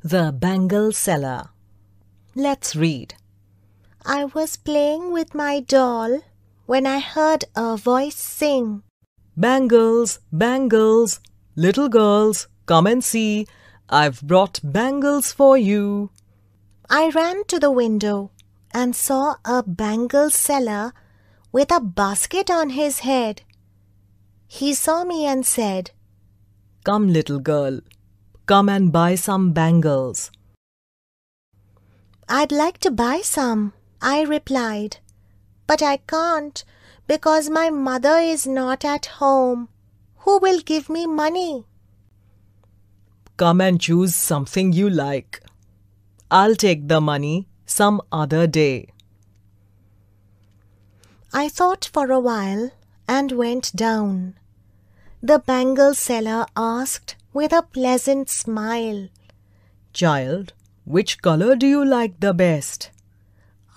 The Bangle Seller. Let's read. I was playing with my doll when I heard a voice sing, Bangles, bangles, little girls, come and see. I've brought bangles for you. I ran to the window and saw a bangle seller with a basket on his head. He saw me and said, Come, little girl, come and buy some bangles. I'd like to buy some, I replied, but I can't because my mother is not at home. Who will give me money? Come and choose something you like. I'll take the money some other day. I thought for a while and went down. The bangle seller asked with a pleasant smile, Child, which color do you like the best?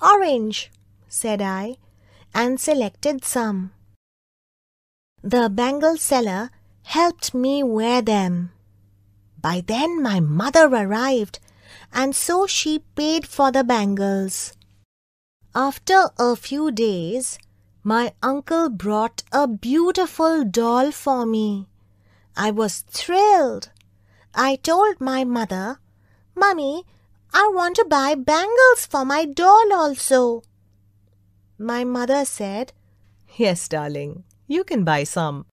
Orange, said I, and selected some. The bangle seller helped me wear them. By then my mother arrived, and so she paid for the bangles. After a few days, my uncle brought a beautiful doll for me. I was thrilled. I told my mother, Mummy, I want to buy bangles for my doll also. My mother said, Yes, darling, you can buy some.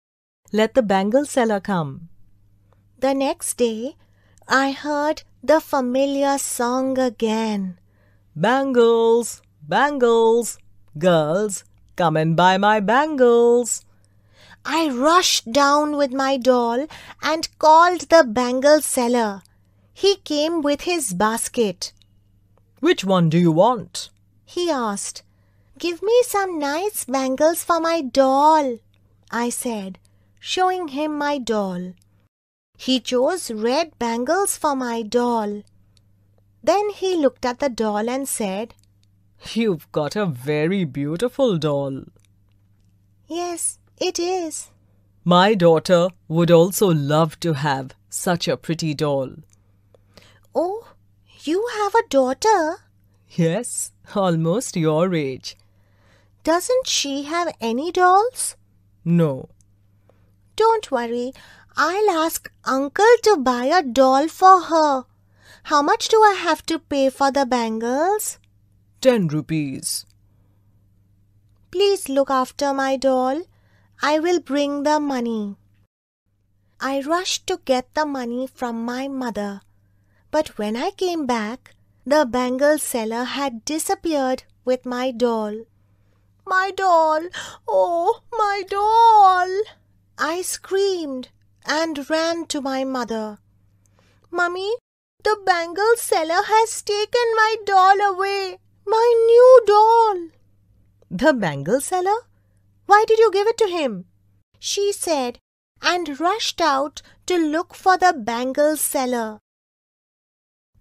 Let the bangle seller come. The next day, I heard the familiar song again. Bangles, bangles, girls, come and buy my bangles. I rushed down with my doll and called the bangle seller. He came with his basket. Which one do you want? He asked. Give me some nice bangles for my doll, I said, showing him my doll. He chose red bangles for my doll. Then he looked at the doll and said, You've got a very beautiful doll. Yes, it is. My daughter would also love to have such a pretty doll. Oh, you have a daughter? Yes, almost your age. Doesn't she have any dolls? No. Don't worry, I'll ask Uncle to buy a doll for her. How much do I have to pay for the bangles? 10 rupees. Please look after my doll. I will bring the money. I rushed to get the money from my mother. But when I came back, the bangle seller had disappeared with my doll. My doll! Oh, my doll! I screamed and ran to my mother. Mummy, the bangle seller has taken my doll away. My new doll. The bangle seller? Why did you give it to him? She said, and rushed out to look for the bangle seller.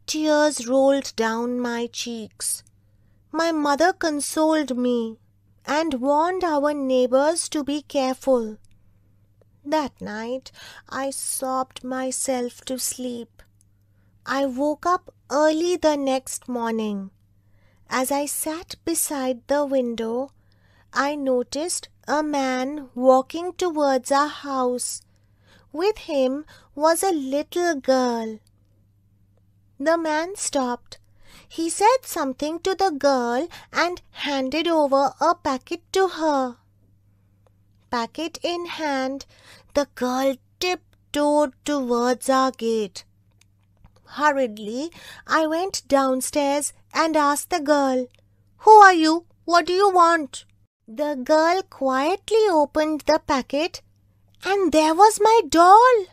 Tears rolled down my cheeks. My mother consoled me and warned our neighbors to be careful. That night, I sobbed myself to sleep. I woke up early the next morning. As I sat beside the window, I noticed a man walking towards our house. With him was a little girl. The man stopped. He said something to the girl and handed over a packet to her. Packet in hand, the girl tiptoed towards our gate. Hurriedly, I went downstairs and asked the girl, Who are you? What do you want? The girl quietly opened the packet and there was my doll.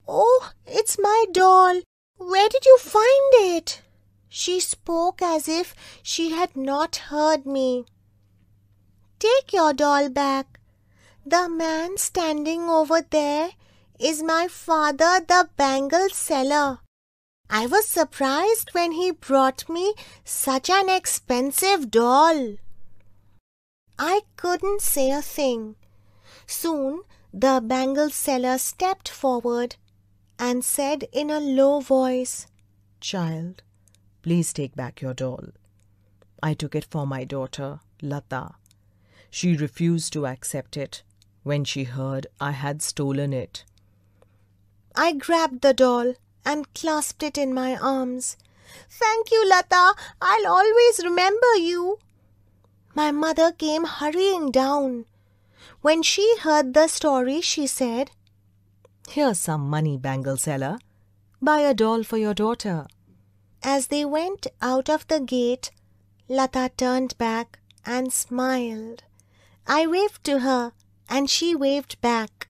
Oh, it's my doll. Where did you find it? She spoke as if she had not heard me. Take your doll back. The man standing over there is my father, the bangle seller. I was surprised when he brought me such an expensive doll. I couldn't say a thing. Soon the bangle seller stepped forward and said in a low voice, Child, please take back your doll. I took it for my daughter, Lata. She refused to accept it when she heard I had stolen it. I grabbed the doll and clasped it in my arms. Thank you, Lata. I'll always remember you. My mother came hurrying down. When she heard the story, she said, Here's some money, bangle seller. Buy a doll for your daughter. As they went out of the gate, Lata turned back and smiled. I waved to her and she waved back.